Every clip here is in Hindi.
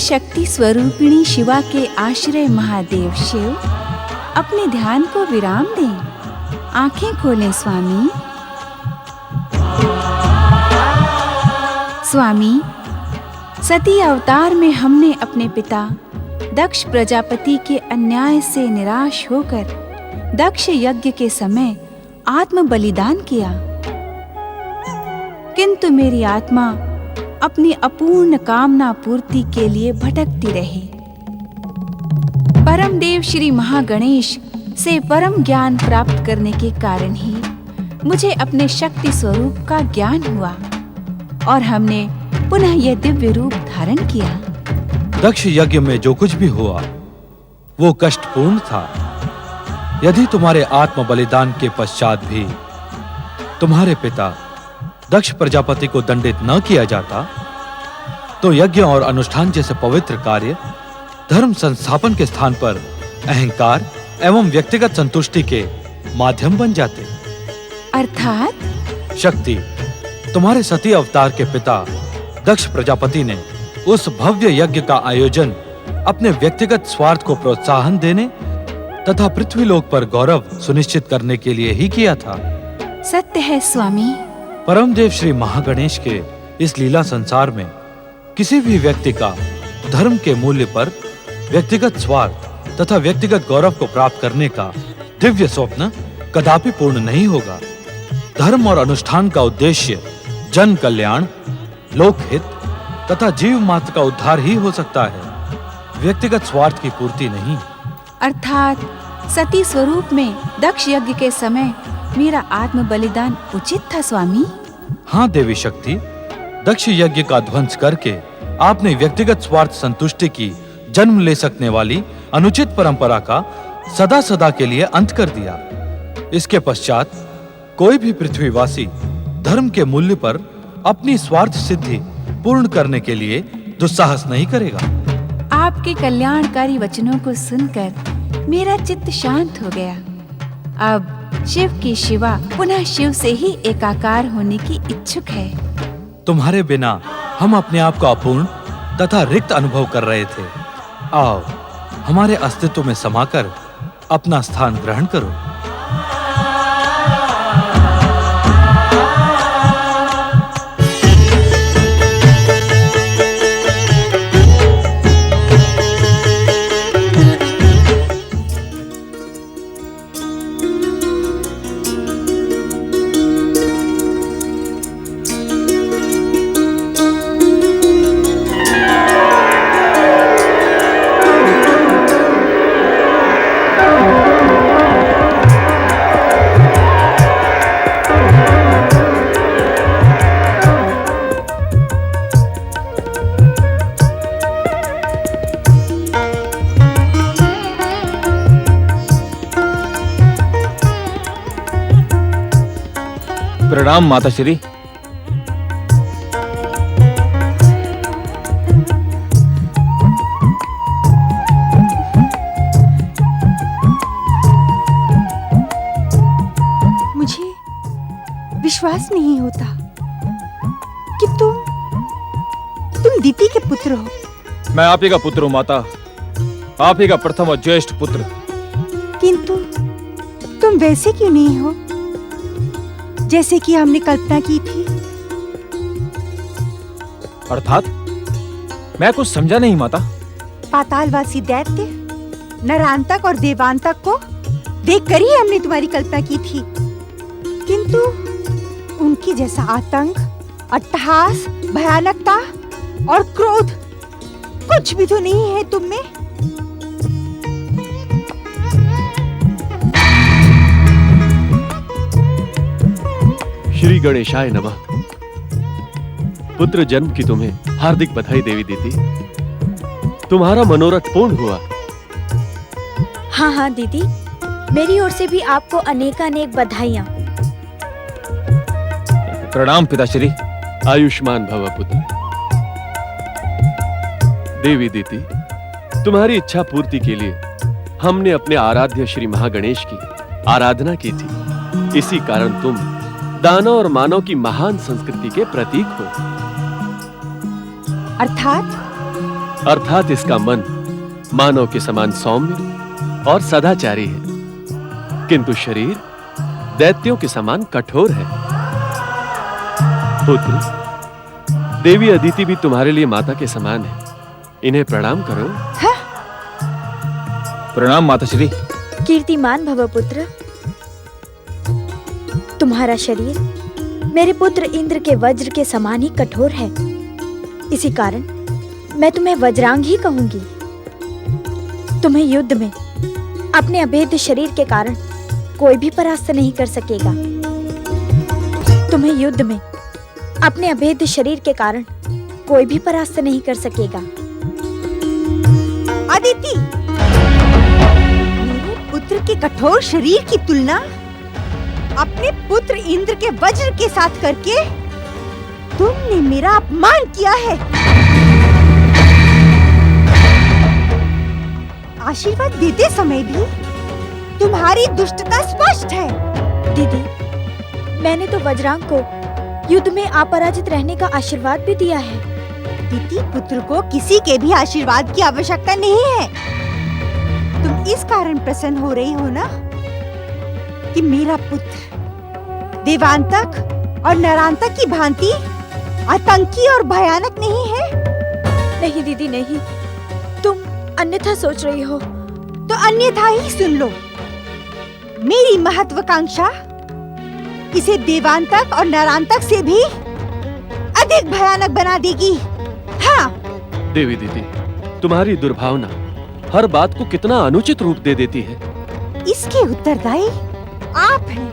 शक्ति स्वरूपिणी शिवा के आश्रय महादेव शिव अपने ध्यान को विराम दें। आंखें खोलें स्वामी। स्वामी, सती अवतार में हमने अपने पिता दक्ष प्रजापति के अन्याय से निराश होकर दक्ष यज्ञ के समय आत्म बलिदान किया, किंतु मेरी आत्मा अपनी अपूर्ण कामना पूर्ति के लिए भटकती रही। परम देव श्री महागणेश से परम ज्ञान प्राप्त करने के कारण ही मुझे अपने शक्ति स्वरूप का ज्ञान हुआ और हमने पुनः यह दिव्य रूप धारण किया। दक्ष यज्ञ में जो कुछ भी हुआ वो कष्टपूर्ण था। यदि तुम्हारे आत्म बलिदान के पश्चात भी तुम्हारे पिता दक्ष प्रजापति को दंडित न किया जाता तो यज्ञ और अनुष्ठान जैसे पवित्र कार्य धर्म संस्थापन के स्थान पर अहंकार एवं व्यक्तिगत संतुष्टि के माध्यम बन जाते। अर्थात शक्ति, तुम्हारे सती अवतार के पिता दक्ष प्रजापति ने उस भव्य यज्ञ का आयोजन अपने व्यक्तिगत स्वार्थ को प्रोत्साहन देने तथा पृथ्वीलोक पर गौरव सुनिश्चित करने के लिए ही किया था। सत्य है स्वामी। परमदेव श्री महागणेश के इस लीला संसार में किसी भी व्यक्ति का धर्म के मूल्य पर व्यक्तिगत स्वार्थ तथा व्यक्तिगत गौरव को प्राप्त करने का दिव्य स्वप्न कदापि पूर्ण नहीं होगा। धर्म और अनुष्ठान का उद्देश्य जन कल्याण, लोकहित तथा जीव मात्र का उद्धार ही हो सकता है, व्यक्तिगत स्वार्थ की पूर्ति नहीं। अर्थात सती स्वरूप में दक्ष यज्ञ के समय मेरा आत्म बलिदान उचित था स्वामी। हाँ देवी शक्ति, दक्ष यज्ञ का ध्वंस करके आपने व्यक्तिगत स्वार्थ संतुष्टि की जन्म ले सकने वाली अनुचित परंपरा का सदा सदा के लिए अंत कर दिया। इसके पश्चात कोई भी पृथ्वीवासी धर्म के मूल्य पर अपनी स्वार्थ सिद्धि पूर्ण करने के लिए दुस्साहस नहीं करेगा। आपके कल्याणकारी वचनों को सुनकर मेरा चित्त शांत हो गया। अब शिव की शिवा पुनः शिव से ही एकाकार होने की इच्छुक है। तुम्हारे बिना हम अपने आप को अपूर्ण तथा रिक्त अनुभव कर रहे थे। आओ, हमारे अस्तित्व में समाकर अपना स्थान ग्रहण करो। प्रणाम माता श्री। मुझे विश्वास नहीं होता कि तुम दीति के पुत्र हो। मैं आप ही का पुत्र हूँ माता, आप ही का प्रथम और ज्येष्ठ पुत्र। किंतु तुम वैसे क्यों नहीं हो जैसे कि हमने कल्पना की थी? अर्थात मैं कुछ समझा नहीं माता। पातालवासी दैत्य, नरांतक और देवांतक को देखकर ही हमने तुम्हारी कल्पना की थी, किंतु उनकी जैसा आतंक, अट्टहास, भयानकता और क्रोध कुछ भी तो नहीं है तुम में। श्री गणेशाय नमः। पुत्र जन्म की तुम्हें हार्दिक बधाई देवी दीदी। तुम्हारा मनोरथ पूर्ण हुआ। हाँ हाँ दीदी, मेरी ओर से भी आपको अनेकानेक बधाइयाँ। प्रणाम पिताश्री। आयुष्मान भव पुत्र। देवी दीदी, तुम्हारी इच्छा पूर्ति के लिए हमने अपने आराध्य श्री महागणेश की आराधना की थी। इसी कारण तुम दानव और मानव की महान संस्कृति के प्रतीक हो। अर्थात इसका मन मानव के समान सौम्य और सदाचारी है, किंतु शरीर दैत्यों के समान कठोर है। पुत्र, देवी अदिति भी तुम्हारे लिए माता के समान है। इन्हें प्रणाम करो। प्रणाम माताश्री। कीर्तिमान भव पुत्र। तुम्हारा शरीर मेरे पुत्र इंद्र के वज्र के समान ही कठोर है। इसी कारण मैं तुम्हें वज्रांग ही कहूंगी। तुम्हें युद्ध में अपने अभेद्य शरीर के कारण कोई भी परास्त नहीं कर सकेगा। तुम्हें युद्ध में अपने अभेद्य शरीर के कारण कोई भी परास्त नहीं कर सकेगा। अदिति, मेरे पुत्र के कठोर शरीर की तुलना अपने पुत्र इंद्र के वज्र के साथ करके तुमने मेरा अपमान किया है। आशीर्वाद देते समय भी तुम्हारी दुष्टता स्पष्ट है। दीदी, मैंने तो वज्रांग को युद्ध में अपराजित रहने का आशीर्वाद भी दिया है। दीदी, पुत्र को किसी के भी आशीर्वाद की आवश्यकता नहीं है। तुम इस कारण प्रसन्न हो रही हो ना कि मेरा पुत्र देवांतक और नरांतक की भांति आतंकी और भयानक नहीं है। नहीं दीदी नहीं, तुम अन्यथा सोच रही हो। तो अन्यथा ही सुन लो। मेरी महत्वाकांक्षा इसे देवांतक और नरांतक से भी अधिक भयानक बना देगी। हाँ। देवी दीदी, तुम्हारी दुर्भावना हर बात को कितना अनुचित रूप दे देती है। इसके उत्तरदायी आप हैं।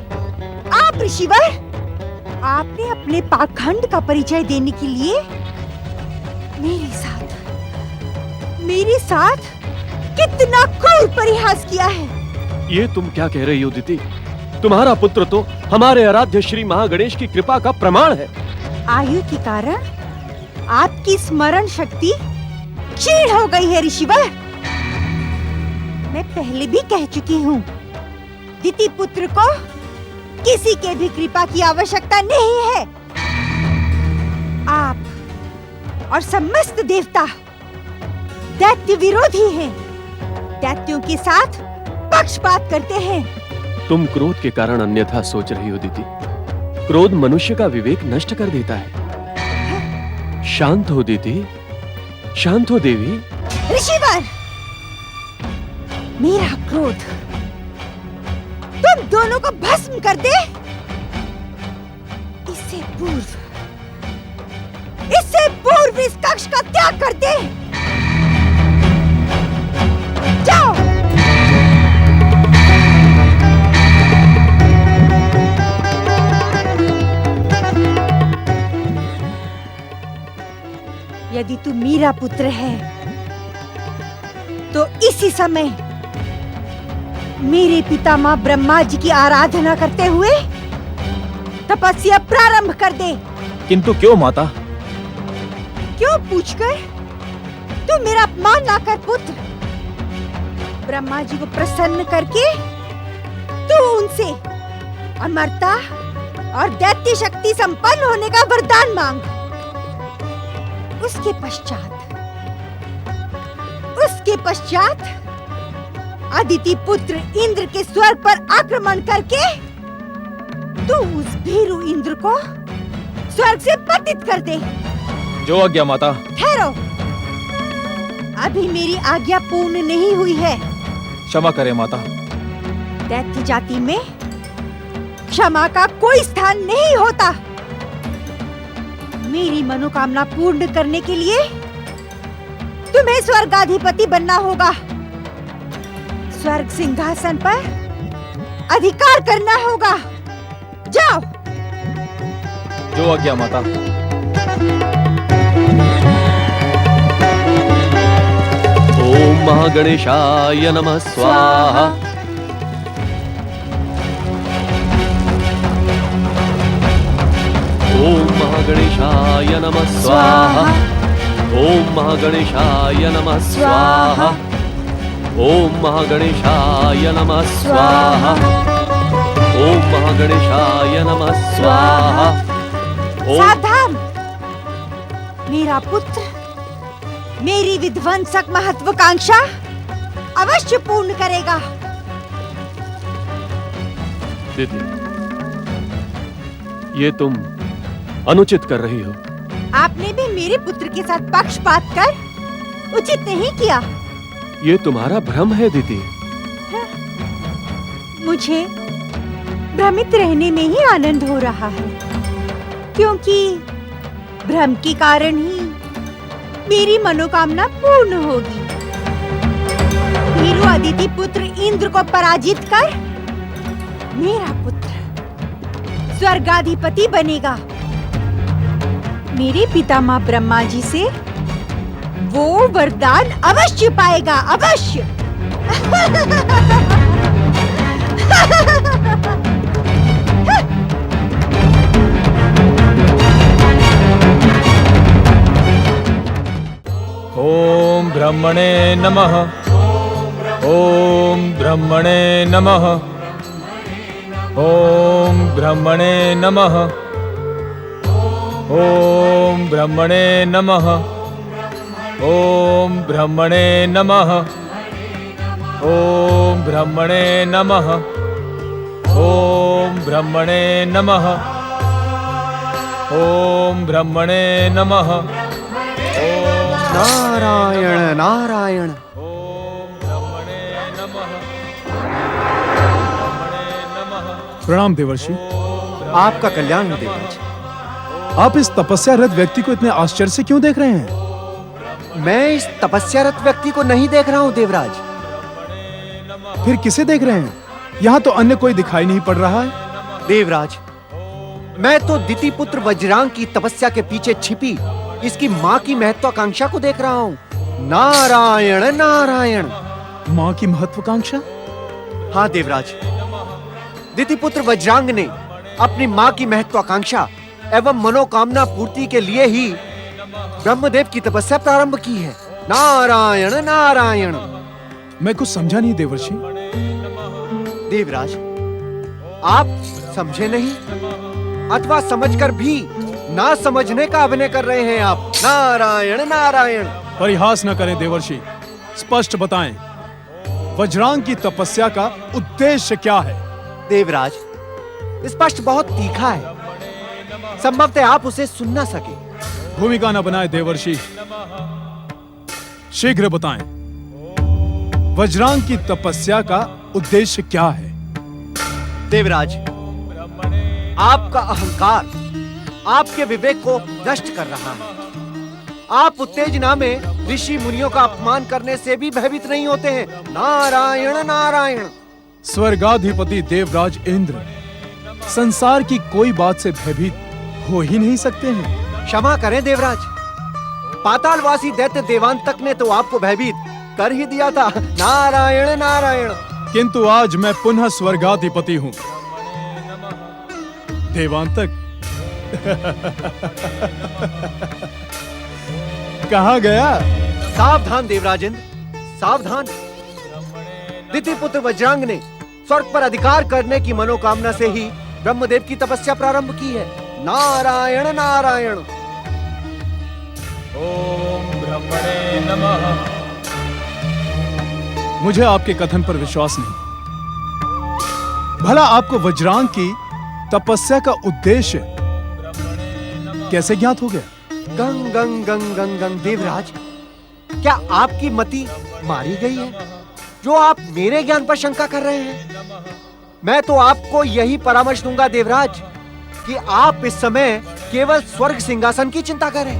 आप ऋषिवर, आपने अपने पाखंड का परिचय देने के लिए मेरे साथ कितना क्रूर परिहास किया है। ये तुम क्या कह रही हो दीदी? तुम्हारा पुत्र तो हमारे आराध्य श्री महागणेश की कृपा का प्रमाण है। आयु के कारण आपकी स्मरण शक्ति क्षीण हो गई है ऋषिवर। मैं पहले भी कह चुकी हूँ, दिति पुत्र को किसी के भी कृपा की आवश्यकता नहीं है। आप और समस्त देवता दैत्य विरोधी हैं। दैत्यों के साथ पक्षपात करते हैं। तुम क्रोध के कारण अन्यथा सोच रही हो दीदी। क्रोध मनुष्य का विवेक नष्ट कर देता है। शांत हो दीदी, शांत हो देवी। ऋषिवर, मेरा क्रोध तुम दोनों को भस्म कर दे, इससे पूर्व इस कक्ष का त्याग कर दे। जाओ। यदि तू मेरा पुत्र है तो इसी समय मेरे पितामह ब्रह्मा जी की आराधना करते हुए तपस्या प्रारंभ कर दे। किंतु क्यों माता? क्यों पूछकर तू मेरा अपमान ना कर पुत्र। ब्रह्मा जी को प्रसन्न करके तू उनसे अमरता और दैत्य शक्ति संपन्न होने का वरदान मांग। उसके पश्चात अदिति पुत्र इंद्र के स्वर्ग पर आक्रमण करके तू उस भीरू इंद्र को स्वर्ग से पतित कर दे। जो आज्ञा माता। ठहरो, अभी मेरी आज्ञा पूर्ण नहीं हुई है। क्षमा करें माता। दैत्य जाति में क्षमा का कोई स्थान नहीं होता। मेरी मनोकामना पूर्ण करने के लिए तुम्हें स्वर्गाधिपति बनना होगा। स्वर्ग सिंहासन पर अधिकार करना होगा। जाओ। जो आज्ञा माता। महागणेशाय नमः स्वाहा। ओम महागणेशाय नमः स्वाहा। ओम महागणेशाय नमः स्वाहा। ओम महागणेशाय नमः स्वाहा। ओम महागणेशाय नमः स्वाहा। सावधान! मेरा पुत्र मेरी विध्वंसक महत्वाकांक्षा अवश्य पूर्ण करेगा। दीदी, ये तुम अनुचित कर रही हो। आपने भी मेरे पुत्र के साथ पक्षपात कर उचित नहीं किया। ये तुम्हारा भ्रम है दीदी। मुझे भ्रमित रहने में ही आनंद हो रहा है, क्योंकि भ्रम के कारण ही मेरी मनोकामना पूर्ण होगी। वीरू अदिति पुत्र इंद्र को पराजित कर मेरा पुत्र स्वर्गाधिपति बनेगा। मेरे पितामह ब्रह्मा जी से वो वरदान अवश्य पाएगा, अवश्य। ओम ब्रह्मणे नमः। ओम ब्रह्मणे नमः। ओम ब्रह्मणे नमः। ओम ब्रह्मणे नमः। ओम ब्रह्मणे नमः। ओम ब्रह्मणे नमः। ओम ब्रह्मणे नमः। ओम ब्रह्मणे नमः। नारायण नारायण। ओम ब्रह्मणे नमः। प्रणाम देवर्षि। आपका कल्याण हो देवराज। आप इस तपस्यारत व्यक्ति को इतने आश्चर्य से क्यों देख रहे हैं? मैं इस तपस्यारत व्यक्ति को नहीं देख रहा हूँ देवराज। फिर किसे देख रहे हैं? यहाँ तो अन्य कोई दिखाई नहीं पड़ रहा है। देवराज, मैं तो दिति पुत्र वज्रांग की तपस्या के पीछे छिपी इसकी माँ की महत्वाकांक्षा को देख रहा हूँ। नारायण नारायण। माँ की महत्वाकांक्षा? हाँ देवराज, दिति पुत्र वज्रांग ने अपनी माँ की महत्वाकांक्षा एवं मनोकामना पूर्ति के लिए ही ब्रह्मदेव की तपस्या प्रारंभ की है। नारायण नारायण। मैं कुछ समझा नहीं देवर्षि। देवराज, आप समझे नहीं अथवा समझकर भी ना समझने का अभिनय कर रहे हैं आप। नारायण नारायण। परिहास न करें देवर्षि, स्पष्ट बताएं, वज्रांग की तपस्या का उद्देश्य क्या है? देवराज, स्पष्ट बहुत तीखा है, संभवतः आप उसे सुन ना सके। भूमिका न बनाए देवर्षि, शीघ्र बताएं, वज्रांग की तपस्या का उद्देश्य क्या है? देवराज, आपका अहंकार आपके विवेक को नष्ट कर रहा है। आप उत्तेजना में ऋषि मुनियों का अपमान करने से भी भयभीत नहीं होते हैं। नारायण नारायण। स्वर्गाधिपति देवराज इंद्र संसार की कोई बात से भयभीत हो ही नहीं सकते हैं। क्षमा करें देवराज, पातालवासी दैत्य देवांतक ने तो आपको भयभीत कर ही दिया था। नारायण नारायण। किंतु आज मैं पुनः स्वर्गाधिपति हूं। देवांतक कहाँ गया? सावधान देवराजेंद्र, सावधान। दिति पुत्र वज्रांग ने स्वर्ग पर अधिकार करने की मनोकामना से ही ब्रह्मदेव की तपस्या प्रारंभ की है। नारायण नारायण। ओम ब्रह्मणे नमः। मुझे आपके कथन पर विश्वास नहीं। भला आपको वज्रांग की तपस्या का उद्देश्य कैसे ज्ञात हो गया? गंग गंग गंग गंग गंग। देवराज, क्या आपकी मति मारी गई है जो आप मेरे ज्ञान पर शंका कर रहे हैं? मैं तो आपको यही परामर्श दूंगा देवराज कि आप इस समय केवल स्वर्ग सिंहासन की चिंता करें।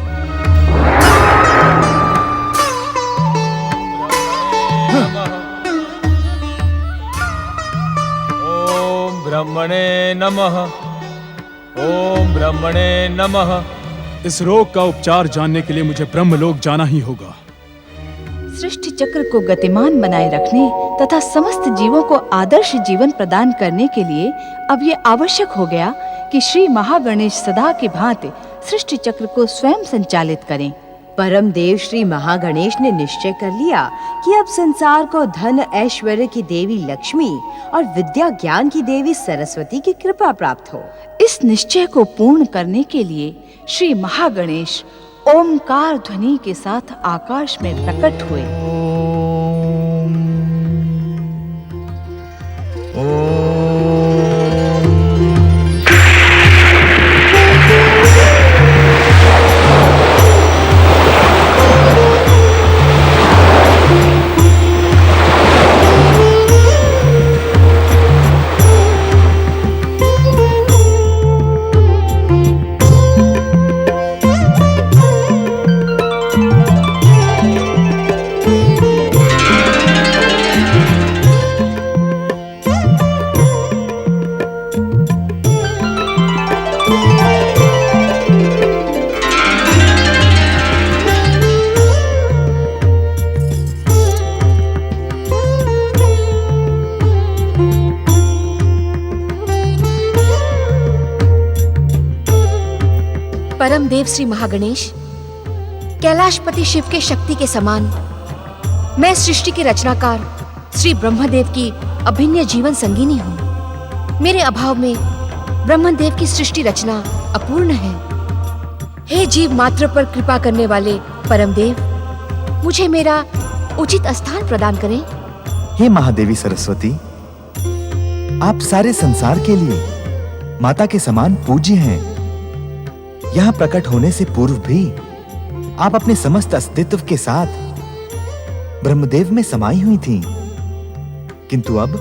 ओम ब्रह्मणे नमः। ओम ब्रह्मणे नमः। इस रोग का उपचार जानने के लिए मुझे ब्रह्मलोक जाना ही होगा। सृष्टि चक्र को गतिमान बनाए रखने तथा समस्त जीवों को आदर्श जीवन प्रदान करने के लिए अब ये आवश्यक हो गया कि श्री महागणेश सदा की भांति सृष्टि चक्र को स्वयं संचालित करें। परम देव श्री महागणेश ने निश्चय कर लिया कि अब संसार को धन ऐश्वर्य की देवी लक्ष्मी और विद्या ज्ञान की देवी सरस्वती की कृपा प्राप्त हो। इस निश्चय को पूर्ण करने के लिए श्री महागणेश ओमकार ध्वनि के साथ आकाश में प्रकट हुए। परम देव श्री महागणेश, कैलाशपति शिव के शक्ति के समान मैं सृष्टि के रचनाकार श्री ब्रह्मदेव की अभिन्न जीवन संगिनी हूँ। मेरे अभाव में ब्रह्मदेव की सृष्टि रचना अपूर्ण है। हे जीव मात्र पर कृपा करने वाले परम देव, मुझे मेरा उचित स्थान प्रदान करें। हे महादेवी सरस्वती, आप सारे संसार के लिए माता के समान पूज्य हैं। यहाँ प्रकट होने से पूर्व भी आप अपने समस्त अस्तित्व के साथ ब्रह्मदेव में समाई हुई थीं। किंतु अब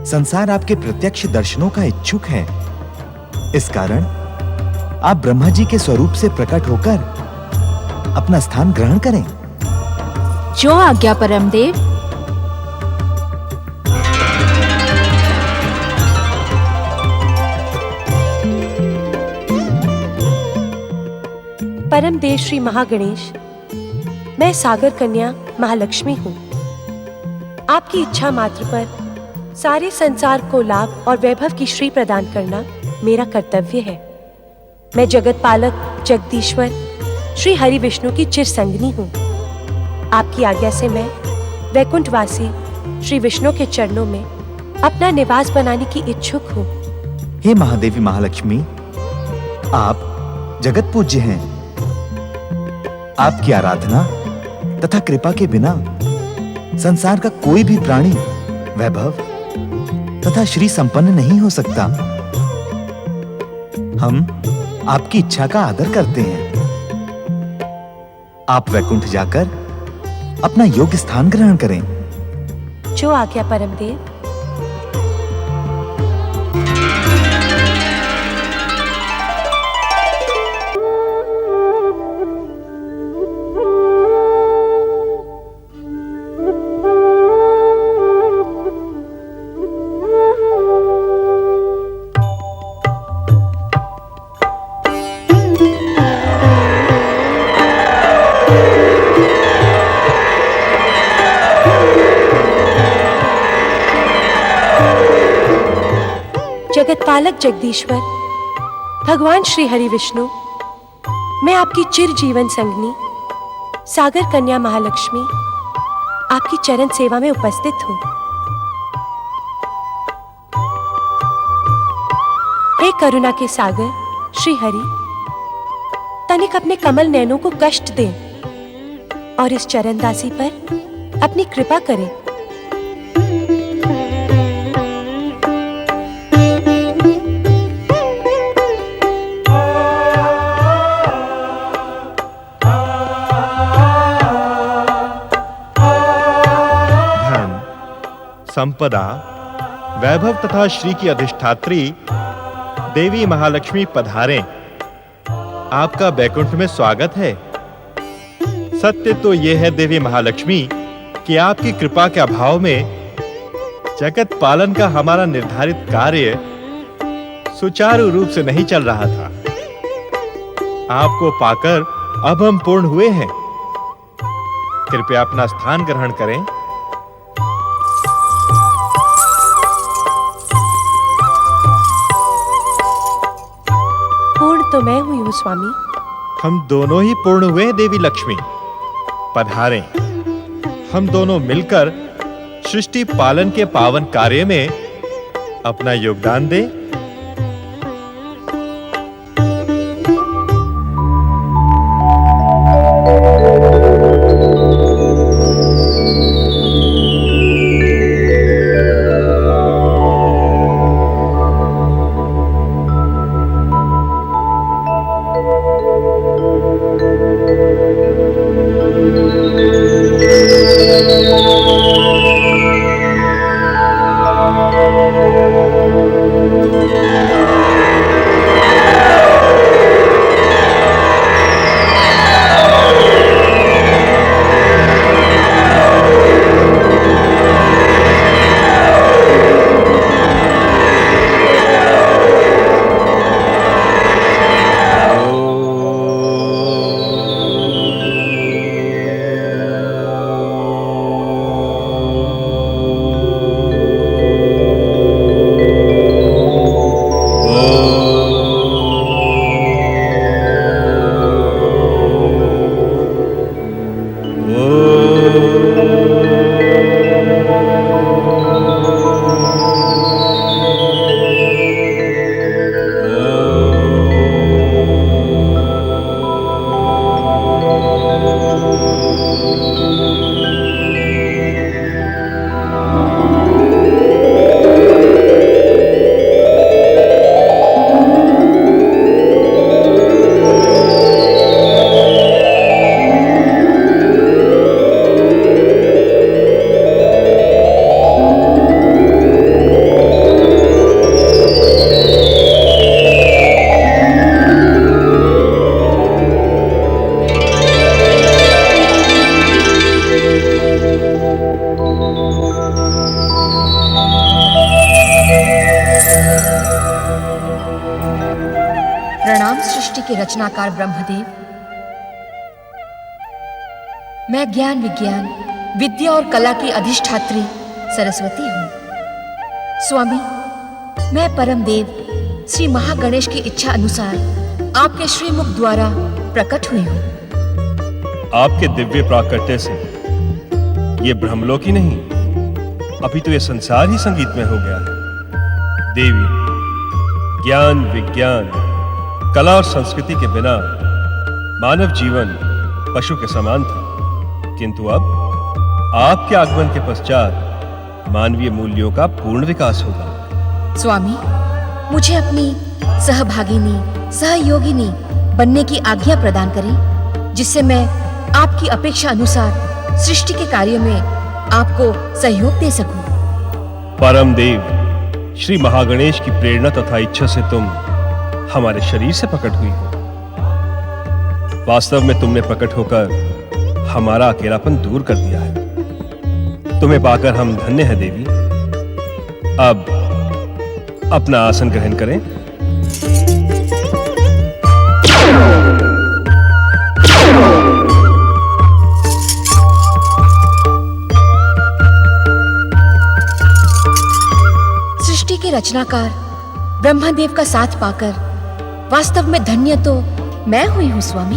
संसार आपके प्रत्यक्ष दर्शनों का इच्छुक है। इस कारण आप ब्रह्मा जी के स्वरूप से प्रकट होकर अपना स्थान ग्रहण करें। जो आज्ञा परम देव। परम देव श्री महागणेश, मैं सागर कन्या महालक्ष्मी हूँ। आपकी इच्छा मात्र पर सारे संसार को लाभ और वैभव की श्री प्रदान करना मेरा कर्तव्य है। मैं जगत पालक जगदीश्वर श्री हरि विष्णु की चिर संगिनी हूँ। आपकी आज्ञा से मैं वैकुंठवासी श्री विष्णु के चरणों में अपना निवास बनाने की इच्छुक हूँ। हे महादेवी महालक्ष्मी, आप जगत पूज्य हैं। आपकी आराधना तथा कृपा के बिना संसार का कोई भी प्राणी वैभव तथा श्री संपन्न नहीं हो सकता। हम आपकी इच्छा का आदर करते हैं। आप वैकुंठ जाकर अपना योग्य स्थान ग्रहण करें। जो आज्ञा परम देव। जगत पालक जगदीश्वर भगवान श्री हरि विष्णु, मैं आपकी चिर जीवन संगनी सागर कन्या महालक्ष्मी आपकी चरण सेवा में उपस्थित हूँ। हे करुणा के सागर श्री हरि, तनिक अपने कमल नैनों को कष्ट दें और इस चरणदासी पर अपनी कृपा करें। संपदा, वैभव तथा श्री की अधिष्ठात्री देवी महालक्ष्मी पधारें। आपका बैकुंठ में स्वागत है। सत्य तो यह है देवी महालक्ष्मी कि आपकी कृपा के अभाव में जगत पालन का हमारा निर्धारित कार्य सुचारू रूप से नहीं चल रहा था। आपको पाकर अब हम पूर्ण हुए हैं। कृपया अपना स्थान ग्रहण करें। पूर्ण तो मैं हुई हूँ स्वामी। हम दोनों ही पूर्ण हुए हैं देवी लक्ष्मी। पधारें, हम दोनों मिलकर सृष्टि पालन के पावन कार्य में अपना योगदान दें। प्रणाम सृष्टि के रचनाकार ब्रह्मदेव। मैं ज्ञान विज्ञान विद्या और कला की अधिष्ठात्री सरस्वती हूँ। स्वामी, मैं परम देव श्री महागणेश की इच्छा अनुसार आपके श्रीमुख द्वारा प्रकट हुई हूँ। आपके दिव्य प्राकट्य से ये ब्रह्मलोक ही नहीं, अभी तो ये संसार ही संगीत में हो गया है। देवी, ज्ञान विज्ञान कला और संस्कृति के बिना मानव जीवन पशु के समान था, किंतु अब आपके आगमन के पश्चात मानवीय मूल्यों का पूर्ण विकास होगा। स्वामी, मुझे अपनी सहभागिनी सहयोगिनी बनने की आज्ञा प्रदान करें, जिससे मैं आपकी अपेक्षा अनुसार सृष्टि के कार्य में आपको सहयोग दे सकूं। परम देव श्री महागणेश की प्रेरणा तथा इच्छा से तुम हमारे शरीर से प्रकट हुई हो। वास्तव में तुमने प्रकट होकर हमारा अकेलापन दूर कर दिया है। तुम्हें पाकर हम धन्य हैं देवी। अब अपना आसन ग्रहण करें। सृष्टि के रचनाकार ब्रह्मदेव का साथ पाकर वास्तव में धन्य तो मैं हुई हूँ स्वामी।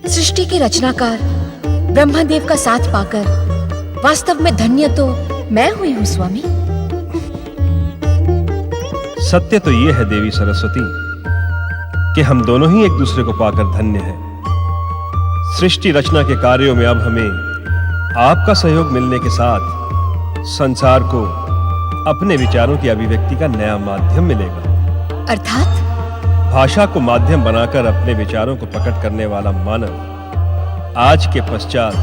सृष्टि के रचनाकार ब्रह्मदेव का साथ पाकर वास्तव में धन्य तो मैं हुई हूँ स्वामी। सत्य तो ये है देवी सरस्वती कि हम दोनों ही एक दूसरे को पाकर धन्य हैं। सृष्टि रचना के कार्यों में अब हमें आपका सहयोग मिलने के साथ संसार को अपने विचारों की अभिव्यक्ति का नया माध्यम मिलेगा। अर्थात भाषा को माध्यम बनाकर अपने विचारों को प्रकट करने वाला मानव आज के पश्चात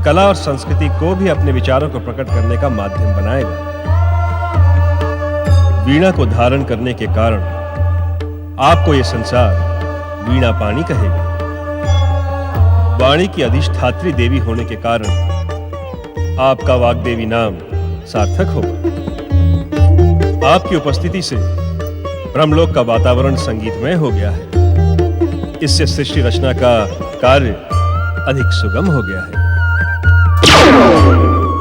कला और संस्कृति को भी अपने विचारों को प्रकट करने का माध्यम बनाएगा। वीणा को धारण करने के कारण आपको यह संसार वीणा पाणी कहेगा। वाणी की अधिष्ठात्री देवी होने के कारण आपका वाग्देवी नाम सार्थक होगा। आपकी उपस्थिति से ब्रह्मलोक का वातावरण संगीतमय हो गया है। इससे सृष्टि रचना का कार्य अधिक सुगम हो गया है।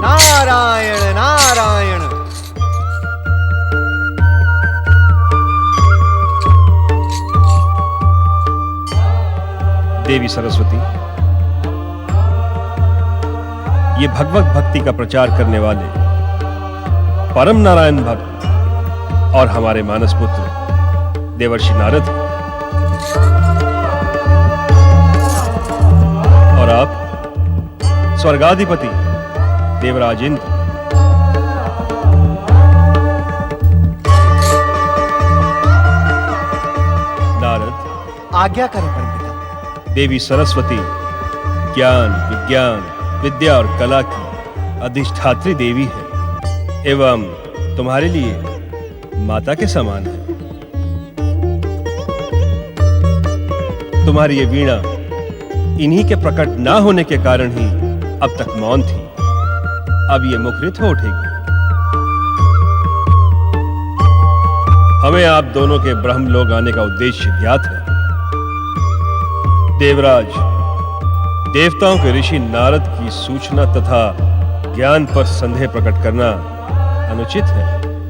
नारायण नारायण। देवी सरस्वती, ये भगवत भक्ति का प्रचार करने वाले परम नारायण भक्त और हमारे मानस पुत्र देवर्षि नारद हैं। और आप स्वर्गाधिपति देवराज इंद्र। नारद, आज्ञा करें परमपिता। देवी सरस्वती ज्ञान, विज्ञान, विद्या और कला की अधिष्ठात्री देवी है एवं तुम्हारे लिए माता के समान है। तुम्हारी ये वीणा इन्हीं के प्रकट ना होने के कारण ही अब तक मौन थी, अब ये मुखरित हो उठेगी। हमें आप दोनों के ब्रह्मलोक आने का उद्देश्य ज्ञात है। देवराज, देवताओं के ऋषि नारद की सूचना तथा ज्ञान पर संदेह प्रकट करना अनुचित है।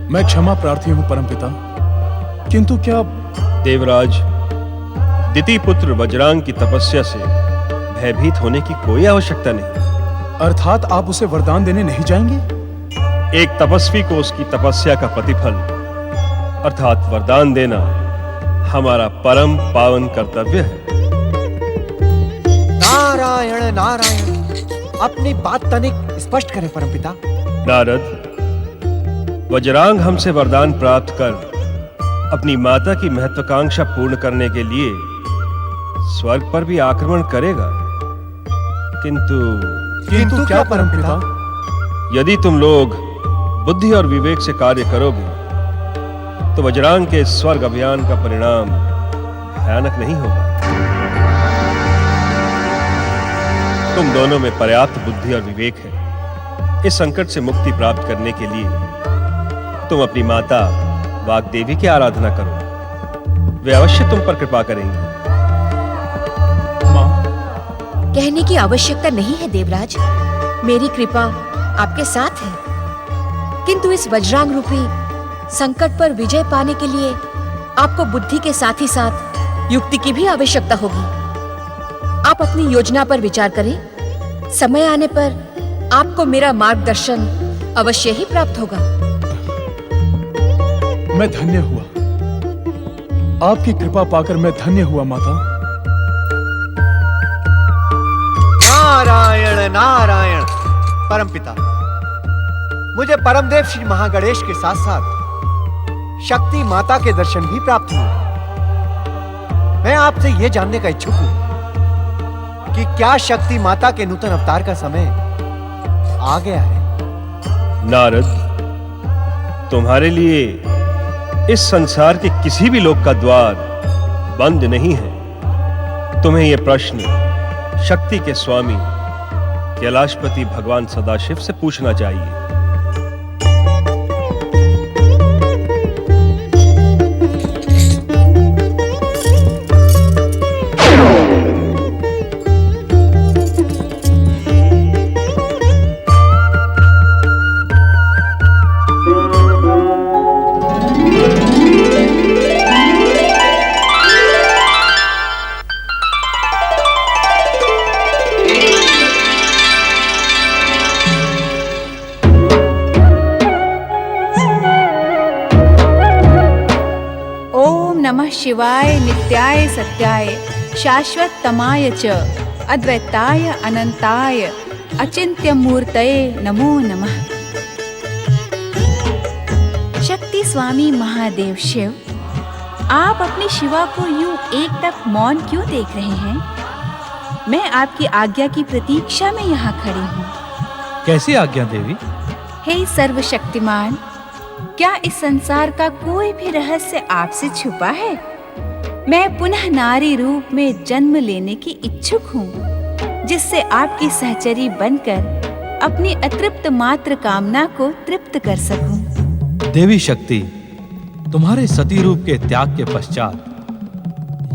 मैं क्षमा प्रार्थी हूं परमपिता, किंतु क्या देवराज, दिति पुत्र वज्रांग की तपस्या से भयभीत होने की कोई आवश्यकता नहीं। अर्थात आप उसे वरदान देने नहीं जाएंगे? एक तपस्वी को उसकी तपस्या का प्रतिफल अर्थात वरदान देना हमारा परम पावन कर्तव्य है। नारायण नारायण। अपनी बात तनिक स्पष्ट करें परमपिता। नारद, वज्रांग हमसे वरदान प्राप्त कर अपनी माता की महत्वाकांक्षा पूर्ण करने के लिए स्वर्ग पर भी आक्रमण करेगा, किंतु क्या परमपिता? यदि तुम लोग बुद्धि और विवेक से कार्य करोगे तो वज्रांग के स्वर्ग अभियान का परिणाम भयानक नहीं होगा। तुम दोनों में पर्याप्त बुद्धि और विवेक है। इस संकट से मुक्ति प्राप्त करने के लिए तुम अपनी माता वाग्देवी की आराधना करो, वे अवश्य तुम पर कृपा करेंगी। कहने की आवश्यकता नहीं है देवराज, मेरी कृपा आपके साथ है। किंतु इस वज्रांग रूपी संकट पर विजय पाने के लिए आपको बुद्धि के साथ ही साथ युक्ति की भी आवश्यकता होगी। आप अपनी योजना पर विचार करें, समय आने पर आपको मेरा मार्गदर्शन अवश्य ही प्राप्त होगा। मैं धन्य हुआ, आपकी कृपा पाकर मैं धन्य हुआ माता। नारायण नारायण। परमपिता, मुझे परमदेव श्री महागणेश के साथ साथ शक्ति माता के दर्शन भी प्राप्त हुए। मैं आपसे यह जानने का इच्छुक हूं कि क्या शक्ति माता के नूतन अवतार का समय आ गया है? नारद, तुम्हारे लिए इस संसार के किसी भी लोक का द्वार बंद नहीं है। तुम्हें यह प्रश्न शक्ति के स्वामी कैलाशपति भगवान सदाशिव से पूछना चाहिए। शिवाय नित्याय सत्याय शाश्वततमाय च अद्वैताय अनंताय अचिंत्य मूर्तये नमो नमः। शक्ति स्वामी महादेव शिव, आप अपनी शिवा को यूं एकटक मौन क्यों देख रहे हैं? मैं आपकी आज्ञा की प्रतीक्षा में यहाँ खड़ी हूँ। कैसी आज्ञा देवी? हे सर्वशक्तिमान, क्या इस संसार का कोई भी रहस्य आपसे छुपा है? मैं पुनः नारी रूप में जन्म लेने की इच्छुक हूँ, जिससे आपकी सहचरी बनकर अपनी अतृप्त मात्र कामना को तृप्त कर सकूं। देवी शक्ति, तुम्हारे सती रूप के त्याग के पश्चात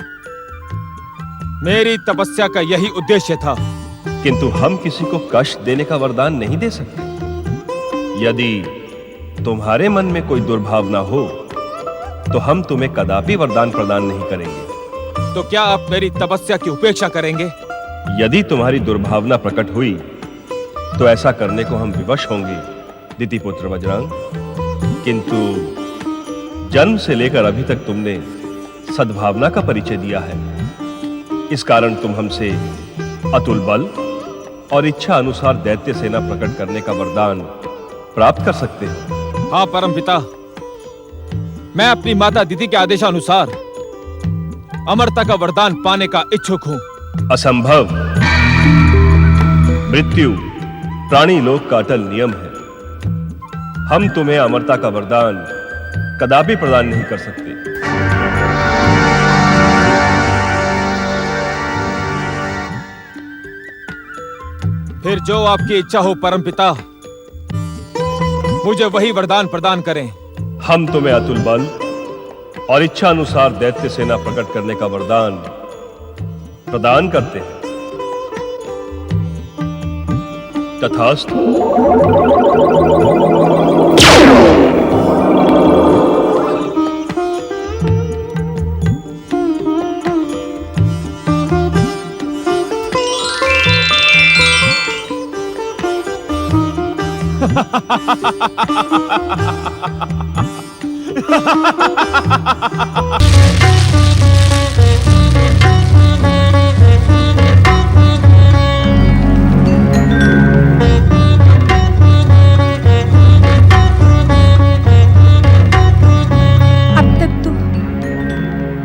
मेरी तपस्या का यही उद्देश्य था। किंतु हम किसी को कष्ट देने का वरदान नहीं दे सकते। यदि तुम्हारे मन में कोई दुर्भावना हो तो हम तुम्हें कदापि वरदान प्रदान नहीं करेंगे। तो क्या आप मेरी तपस्या की उपेक्षा करेंगे? यदि तुम्हारी दुर्भावना प्रकट हुई तो ऐसा करने को हम विवश होंगे दितिपुत्र वज्रांग। किंतु जन्म से लेकर अभी तक तुमने सद्भावना का परिचय दिया है। इस कारण तुम हमसे अतुल बल और इच्छा अनुसार दैत्य सेना प्रकट करने का वरदान प्राप्त कर सकते हो। हाँ परमपिता, मैं अपनी माता दिति के आदेशानुसार अमरता का वरदान पाने का इच्छुक हूं। असंभव। मृत्यु प्राणी लोक का अटल नियम है। हम तुम्हें अमरता का वरदान कदापि प्रदान नहीं कर सकते। फिर जो आपकी इच्छा हो परमपिता, मुझे वही वरदान प्रदान करें। हम तुम्हें अतुल बल और इच्छा अनुसार दैत्य सेना प्रकट करने का वरदान प्रदान करते हैं। तथास्तु।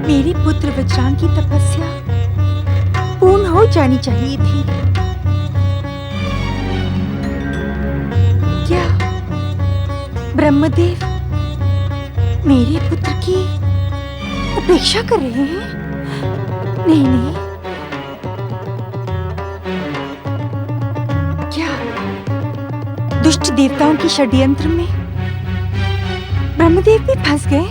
मेरे पुत्र वज्रांग की तपस्या पूर्ण हो जानी चाहिए थी। क्या ब्रह्मदेव मेरे पुत्र की उपेक्षा कर रहे हैं? नहीं नहीं, क्या दुष्ट देवताओं की षड्यंत्र में ब्रह्मदेव भी फंस गए?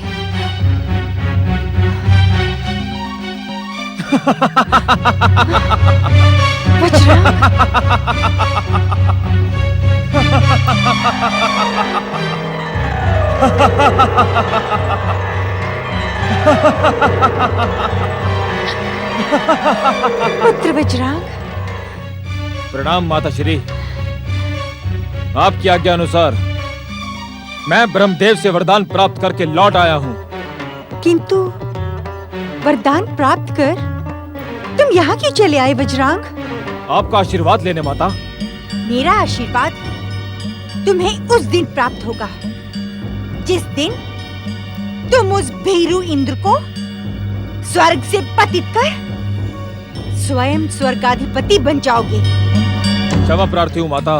वज्रांग, पुत्र वज्रांग। प्रणाम माता श्री। आपकी आज्ञा अनुसार मैं ब्रह्मदेव से वरदान प्राप्त करके लौट आया हूं। किंतु वरदान प्राप्त कर तुम यहाँ क्यों चले आए वज्रांग? आपका आशीर्वाद लेने माता। मेरा आशीर्वाद तुम्हें उस दिन प्राप्त होगा जिस दिन तुम उस भीरू इंद्र को स्वर्ग से पतित कर स्वयं स्वर्गाधिपति बन जाओगे। क्षमा प्रार्थी हूँ माता।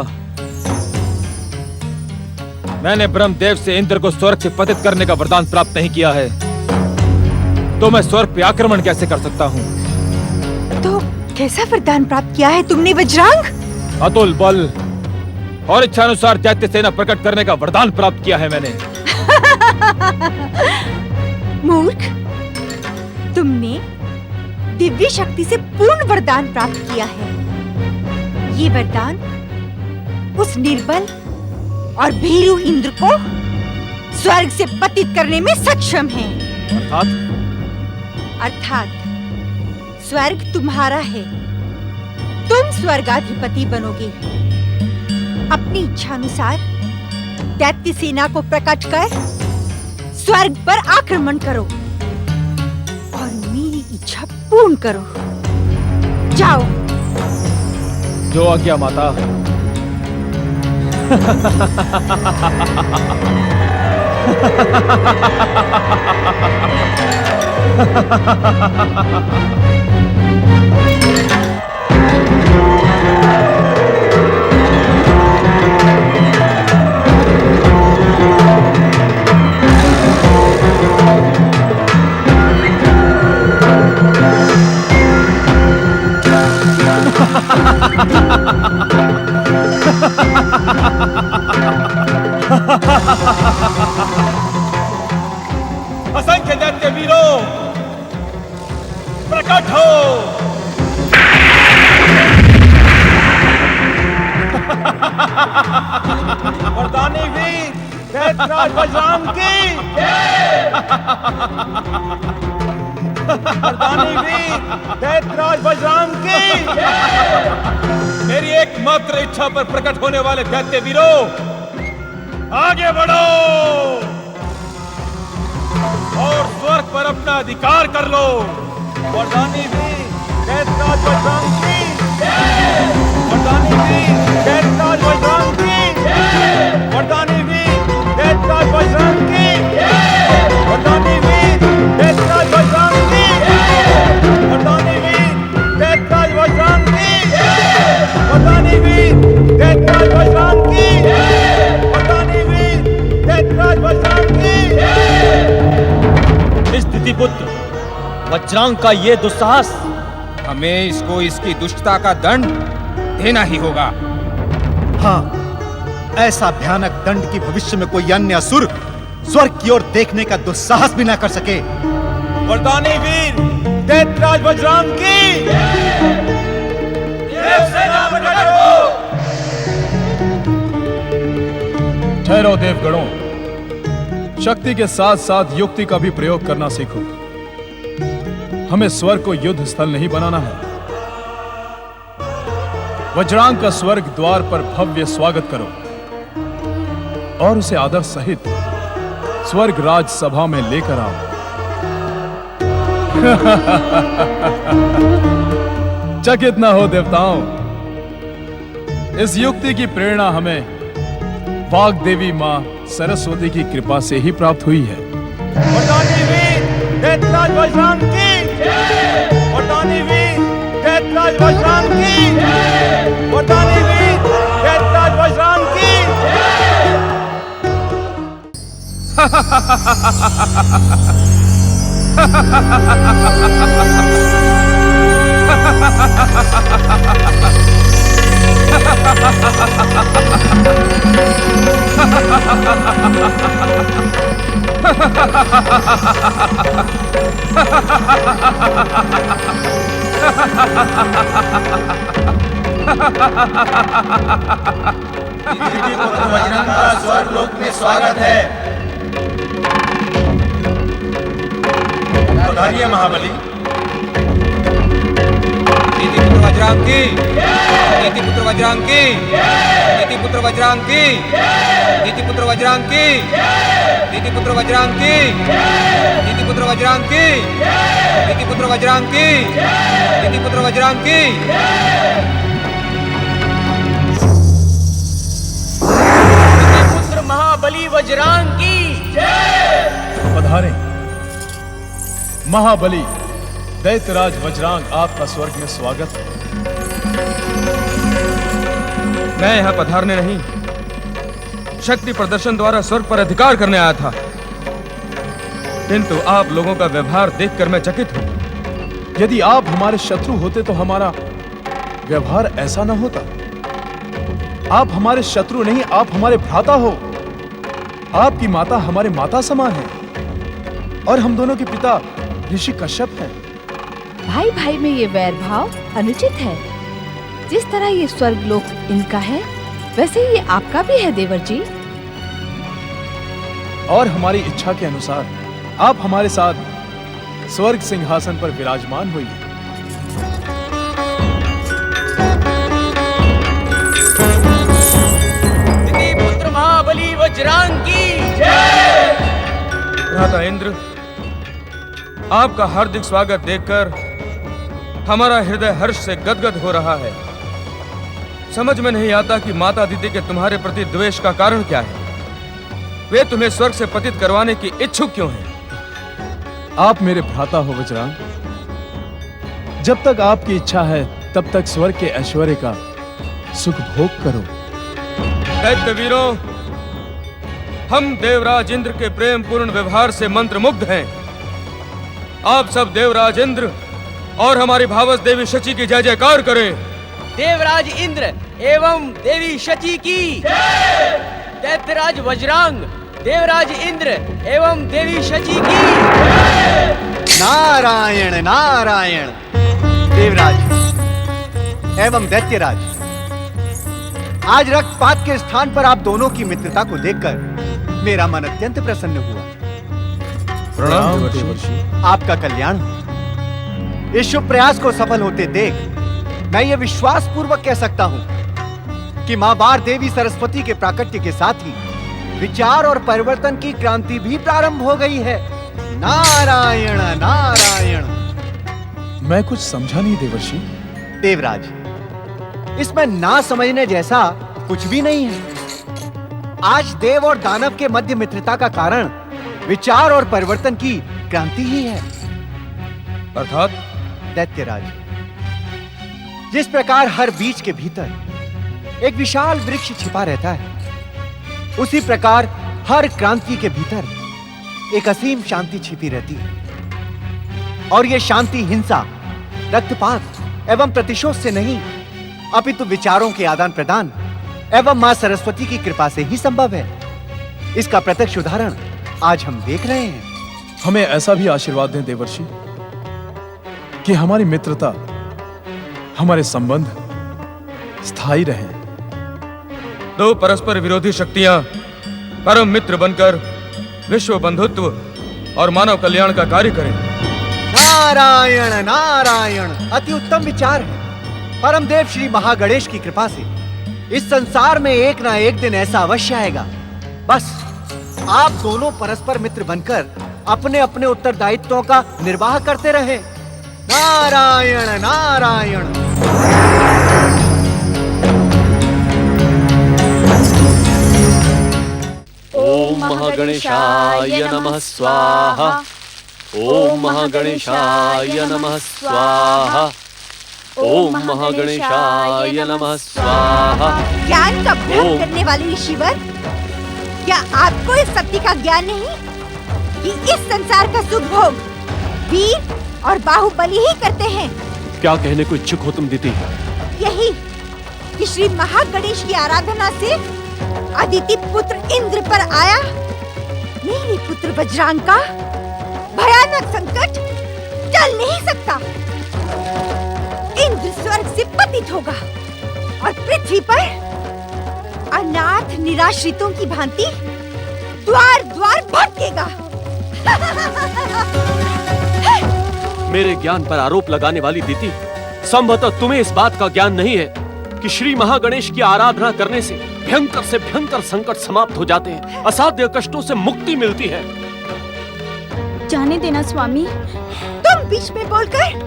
मैंने ब्रह्मदेव से इंद्र को स्वर्ग से पतित करने का वरदान प्राप्त नहीं किया है, तो मैं स्वर्ग पे आक्रमण कैसे कर सकता हूँ? तो कैसा वरदान प्राप्त किया है तुमने वज्रांग? अतुल बल और इच्छानुसार दैत्य सेना प्रकट करने का वरदान प्राप्त किया है मैंने। मूर्ख, तुमने दिव्य शक्ति से पूर्ण वरदान प्राप्त किया है। ये वरदान उस निर्बल और भीरू इंद्र को स्वर्ग से पतित करने में सक्षम है। अर्थात स्वर्ग तुम्हारा है, तुम स्वर्गाधिपति बनोगे। अपनी इच्छा अनुसार दैत्य सेना को प्रकट कर स्वर्ग पर आक्रमण करो और मेरी इच्छा पूर्ण करो। जाओ। जो आज्ञा माता। असंख्य दैत्य वीरों, प्रकट हो। वरदानी वीर दैत्यराज बजरंग की वरदानी वीर दैत्यराज बजरंग की। मेरी एकमात्र इच्छा पर प्रकट होने वाले दैत्य वीरों, आगे बढ़ो और स्वर्ग पर अपना अधिकार कर लो। वरदानी वीर दैत्यराज बजरंग की वरदानी वीर दैत्यराज बजरंग की वरदानी वीर दैत्यराज बजरंग की वरदानी वीर दैत्यराज बजरंग की वरदानी वीर दैत्यराज बजरंग की वरदानी वीर दैत्यराज बजरंग की वरदानी वीर दैत्यराज बजरंग की। स्थिति पुत्र वज्रांग का ये दुस्साहस, हमें इसको इसकी दुष्टता का दंड देना ही होगा। हाँ, ऐसा भयानक दंड की भविष्य में कोई अन्य असुर स्वर्ग की ओर देखने का दुस्साहस भी ना कर सके। वरदानी वीर दैत्यराज बजरंग की देवसेना प्रकट हो। ठहरो देवगणों, शक्ति के साथ साथ युक्ति का भी प्रयोग करना सीखो। हमें स्वर्ग को युद्ध स्थल नहीं बनाना है। वज्रांग का स्वर्ग द्वार पर भव्य स्वागत करो और उसे आदर सहित स्वर्ग राज सभा में लेकर आओ। चकित न हो देवताओं, इस युक्ति की प्रेरणा हमें वाग देवी मां सरस्वती की कृपा से ही प्राप्त हुई है। वरदानी वीर दैत्यराज बजरंग की वरदानी वीर दैत्यराज बजरंग की वरदानी वीर दैत्यराज बजरंग की। वज्रांग का स्वर्ग लोक में स्वागत है। पधारिए महाबली। नीति पुत्र वज्रांग की, नीति पुत्र वज्रांग की, नीति पुत्र वज्रांग की, नीति पुत्र वज्रांग की, नीति पुत्र वज्रांग की, नीति पुत्र वज्रांग की, नीति पुत्र वज्रांग की, नीति पुत्र वज्रांग की। पुत्र महाबली वज्रांग की पधारे महाबली दैत्यराज वज्रांग, आपका स्वर्ग में स्वागत है। मैं यहाँ पधारने नहीं, शक्ति प्रदर्शन द्वारा स्वर्ग पर अधिकार करने आया था, किंतु आप लोगों का व्यवहार देखकर मैं चकित हूँ। यदि आप हमारे शत्रु होते तो हमारा व्यवहार ऐसा न होता। आप हमारे शत्रु नहीं, आप हमारे भ्राता हो। आपकी माता हमारे माता समान है और हम दोनों के पिता ऋषि कश्यप हैं। भाई भाई में ये वैर भाव अनुचित है। जिस तरह ये स्वर्ग लोक इनका है, वैसे ही ये आपका भी है देवर जी। और हमारी इच्छा के अनुसार आप हमारे साथ स्वर्ग सिंहासन पर विराजमान हुई। पुत्र महाबली वज्रांग की भ्राता इंद्र, आपका हार्दिक स्वागत देखकर हमारा हृदय हर्ष से गदगद हो रहा है। समझ में नहीं आता कि माता दीदी के तुम्हारे प्रति द्वेष का कारण क्या है। वे तुम्हें स्वर्ग से पतित करवाने की इच्छुक क्यों हैं? आप मेरे भ्राता हो वज्रांग। जब तक आपकी इच्छा है तब तक स्वर्ग के ऐश्वर्य का सुख भोग करो। दैत्य वीरों, हम देवराज इंद्र के प्रेम पूर्ण व्यवहार से मंत्रमुग्ध हैं। आप सब देवराज इंद्र और हमारी भावस देवी शची की जय जयकार करें। देवराज इंद्र एवं देवी शची की, दैत्यराज वज्रांग देवराज इंद्र एवं देवी शची की। नारायण नारायण। देवराज एवं दैत्यराज, आज रक्तपात के स्थान पर आप दोनों की मित्रता को देखकर मेरा मन अत्यंत प्रसन्न हुआ। प्रणाम देवर्षि। आपका कल्याण हो। इस शुभ प्रयास को सफल होते देख मैं ये विश्वास पूर्वक कह सकता हूं कि मां बार देवी सरस्वती के प्राकट्य के साथ ही विचार और परिवर्तन की क्रांति भी प्रारंभ हो गई है। नारायण नारायण। मैं कुछ समझा नहीं देवर्षि। देवराज, इसमें ना समझने जैसा कुछ भी नहीं है। आज देव और दानव के मध्य मित्रता का कारण विचार और परिवर्तन की क्रांति ही है। अर्थात दैत्यराज, जिस प्रकार हर बीज के भीतर एक विशाल वृक्ष छिपा रहता है, उसी प्रकार हर क्रांति के भीतर एक असीम शांति छिपी रहती है। और यह शांति हिंसा, रक्तपात एवं प्रतिशोध से नहीं, अपितु विचारों के आदान प्रदान एवं मां सरस्वती की कृपा से ही संभव है। इसका प्रत्यक्ष उदाहरण आज हम देख रहे हैं। हमें ऐसा भी आशीर्वाद दें देवर्षि कि हमारी मित्रता, हमारे संबंध स्थायी रहें। दो परस्पर विरोधी शक्तियां परम मित्र बनकर विश्व बंधुत्व और मानव कल्याण का कार्य करें। नारायण नारायण। अति उत्तम विचार है। परम देव श्री महागणेश की कृपा से इस संसार में एक ना एक दिन ऐसा अवश्य आएगा। बस आप दोनों परस्पर मित्र बनकर अपने अपने उत्तरदायित्वों का निर्वाह करते रहे। नारायण नारायण। ओम महागणेशाय नमः स्वाहा। ओम महागणेशाय नमः स्वाहा। ओम महागणेशाय नमः स्वाहा। ज्ञान का भ्रम करने वाले ईश्वर, क्या आपको इस सत्य का ज्ञान नहीं कि इस संसार का सुख भोग वीर और बाहुबली ही करते हैं? क्या कहने को इच्छुक हो तुम दीदी? यही कि श्री महागणेश की आराधना से अदिति पुत्र इंद्र पर आया मेरे पुत्र वज्रांग का भयानक संकट टल नहीं सकता। इंद्र स्वर्ग से पतित होगा और पृथ्वी पर अनाथ निराश्रितों की भांति द्वार द्वार भटकेगा। मेरे ज्ञान पर आरोप लगाने वाली दीदी, संभवतः तुम्हें इस बात का ज्ञान नहीं है कि श्री महागणेश की आराधना करने से भयंकर से भयंकर संकट समाप्त हो जाते हैं, असाध्य कष्टों से मुक्ति मिलती है। जाने देना स्वामी। तुम बीच में बोलकर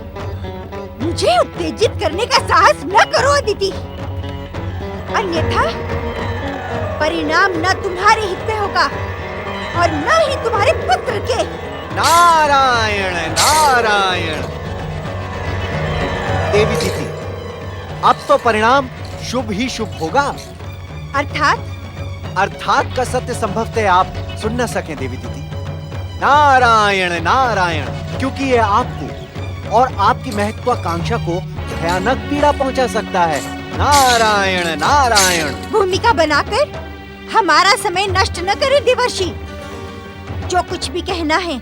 मुझे उत्तेजित करने का साहस न करो अदिति, अन्यथा परिणाम न तुम्हारे हित में होगा और न ही तुम्हारे पुत्र के। नारायण नारायण। देवी दीदी, अब तो परिणाम शुभ ही शुभ होगा। अर्थात का सत्य संभवतः आप सुन न सकें देवी दीदी। नारायण नारायण। क्योंकि यह आपको और आपकी महत्वाकांक्षा को भयानक पीड़ा पहुंचा सकता है। नारायण नारायण। भूमिका बनाकर हमारा समय नष्ट न करें देवर्षि। जो कुछ भी कहना है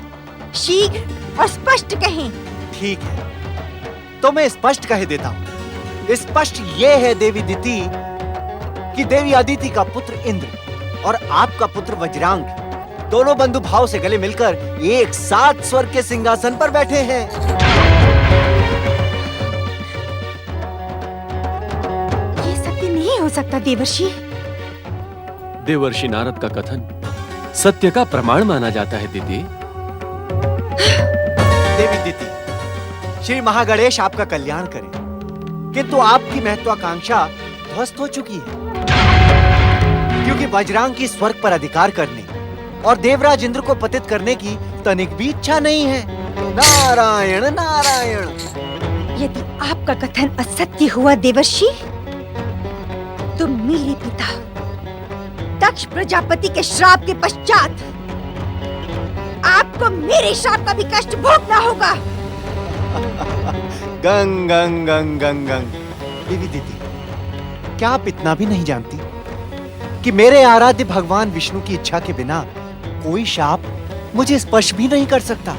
शीघ्र और स्पष्ट कहें। ठीक है, तो मैं स्पष्ट कह देता हूँ। स्पष्ट ये है देवी दीदी कि देवी अदिति का पुत्र इंद्र और आपका पुत्र वज्रांग दोनों बंधु भाव से गले मिलकर एक साथ स्वर्ग के सिंहासन पर बैठे हैं। ये सत्य नहीं हो सकता देवर्षि। देवर्षि नारद का कथन सत्य का प्रमाण माना जाता है दीदी। देवी दीदी, श्री महागणेश आपका कल्याण करें, किंतु आपकी महत्वाकांक्षा ध्वस्त हो चुकी है, क्योंकि वज्रांग की स्वर्ग पर अधिकार करने और देवराज इंद्र को पतित करने की तनिक भी इच्छा नहीं है। नारायण नारायण। यदि आपका कथन असत्य हुआ देवर्षि, तो मेरे पिता दक्ष प्रजापति के श्राप के पश्चात आपको मेरे श्राप का भी कष्ट भोगना होगा। गंग गंग गंग गंग गंग। देवी दीदी, क्या आप इतना भी नहीं जानती कि मेरे आराध्य भगवान विष्णु की इच्छा के बिना कोई शाप मुझे स्पर्श भी नहीं कर सकता।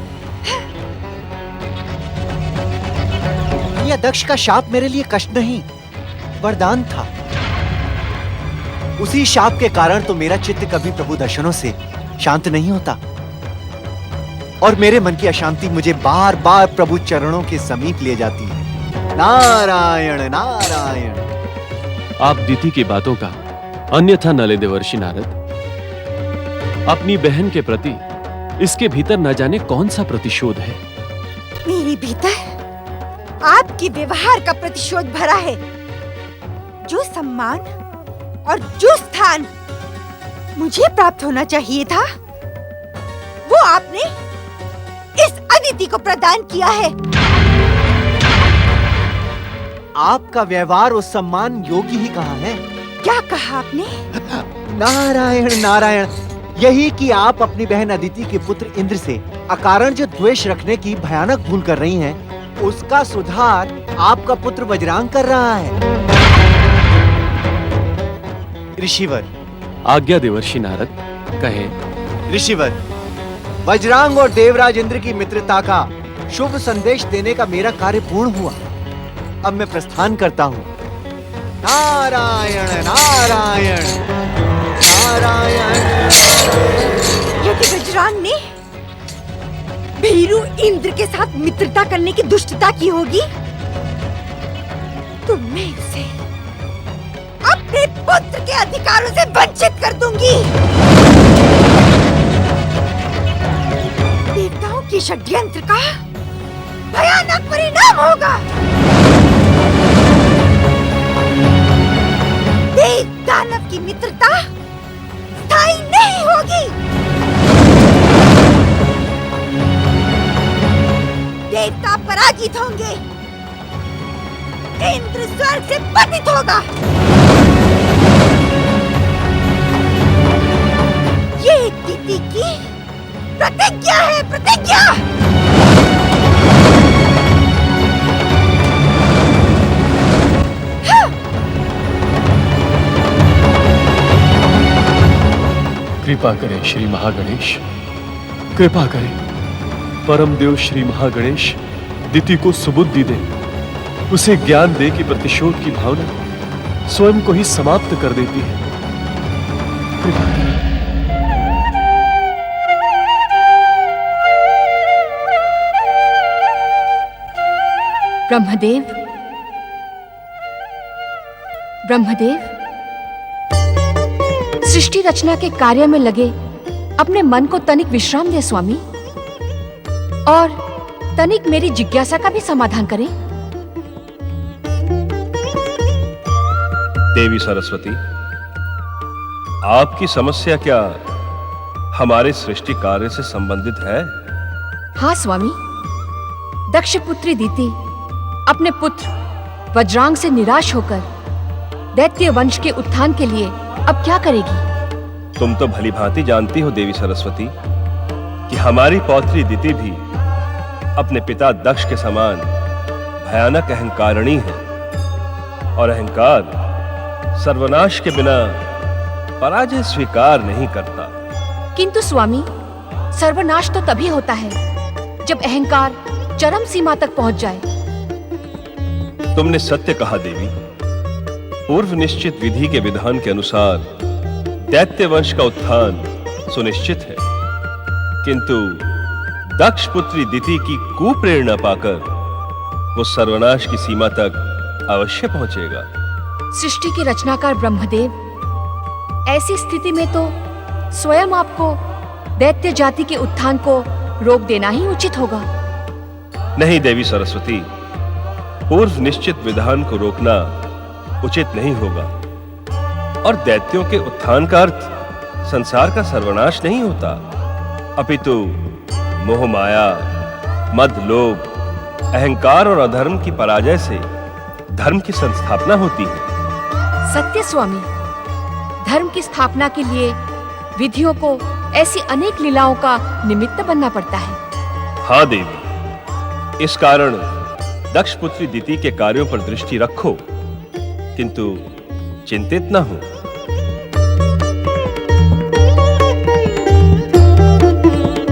यह दक्ष का शाप मेरे लिए कष्ट नहीं, वरदान था। उसी शाप के कारण तो मेरा चित्त कभी प्रभु दर्शनों से शांत नहीं होता और मेरे मन की अशांति मुझे बार बार प्रभु चरणों के समीप ले जाती है। नारायण नारायण। आप दीति की बातों का अन्यथा न ले देवर्षि नारद। अपनी बहन के प्रति इसके भीतर न जाने कौन सा प्रतिशोध है। मेरे भीतर आपके व्यवहार का प्रतिशोध भरा है। जो सम्मान और जो स्थान मुझे प्राप्त होना चाहिए था, वो आपने इस अदिति को प्रदान किया है। आपका व्यवहार और सम्मान योग्य ही कहा है। क्या कहा आपने? नारायण नारायण। यही कि आप अपनी बहन अदिति के पुत्र इंद्र से अकारण जो द्वेष रखने की भयानक भूल कर रही हैं, उसका सुधार आपका पुत्र वज्रांग कर रहा है। ऋषिवर। आज्ञा देवर्षि नारद, कहें। ऋषिवर, वज्रांग और देवराज इंद्र की मित्रता का शुभ संदेश देने का मेरा कार्य पूर्ण हुआ। अब मैं प्रस्थान करता हूँ। नारायण नारायण नारायण। यदि वज्रांग ने भीरू इंद्र के साथ मित्रता करने की दुष्टता की होगी, तो मैं उसे अपने पुत्र के अधिकारों से वंचित कर दूंगी। देवताओं के षड्यंत्र का भयानक परिणाम होगा। देव दानव की मित्रता स्थायी नहीं होगी। देवता पराजित होंगे। इंद्र स्वर्ग से पतित होगा। ये दीति की प्रतिज्ञा है, प्रतिज्ञा। कृपा करें श्री महागणेश, कृपा करें। परम देव श्री महागणेश दिति को सुबुद्धि दे, उसे ज्ञान दे कि प्रतिशोध की भावना स्वयं को ही समाप्त कर देती है। कृपा करें। ब्रह्मदेव, ब्रह्मदेव, सृष्टि रचना के कार्य में लगे अपने मन को तनिक विश्राम दे स्वामी, और तनिक मेरी जिज्ञासा का भी समाधान करें। देवी सरस्वती, आपकी समस्या क्या हमारे सृष्टि कार्य से संबंधित है? हाँ स्वामी, दक्ष पुत्री दीति अपने पुत्र वज्रांग से निराश होकर दैत्य वंश के उत्थान के लिए अब क्या करेगी? तुम तो भली भांति जानती हो देवी सरस्वती कि हमारी पौत्री दिति भी अपने पिता दक्ष के समान भयानक अहंकारिणी है, और अहंकार सर्वनाश के बिना पराजय स्वीकार नहीं करता। किंतु स्वामी, सर्वनाश तो तभी होता है जब अहंकार चरम सीमा तक पहुंच जाए। तुमने सत्य कहा देवी। पूर्व निश्चित विधि के विधान के अनुसार दैत्य वंश का उत्थान सुनिश्चित है, किंतु दक्ष पुत्री दिति की कुप्रेरणा पाकर वो सर्वनाश की सीमा तक अवश्य पहुंचेगा। सृष्टि के रचनाकार ब्रह्मदेव, ऐसी स्थिति में तो स्वयं आपको दैत्य जाति के उत्थान को रोक देना ही उचित होगा। नहीं देवी सरस्वती, पूर्व निश्चित विधान को रोकना उचित नहीं होगा, और दैत्यों के उत्थान का अर्थ संसार का सर्वनाश नहीं होता, अपितु मोह माया, मद, लोभ, अहंकार और अधर्म की पराजय से धर्म की संस्थापना होती है। सत्य स्वामी, धर्म की स्थापना के लिए विधियों को ऐसी अनेक लीलाओं का निमित्त बनना पड़ता है। हाँ देवी, इस कारण दक्ष पुत्री दिति के कार्यों पर दृष्टि रखो, किंतु चिंतित न हो।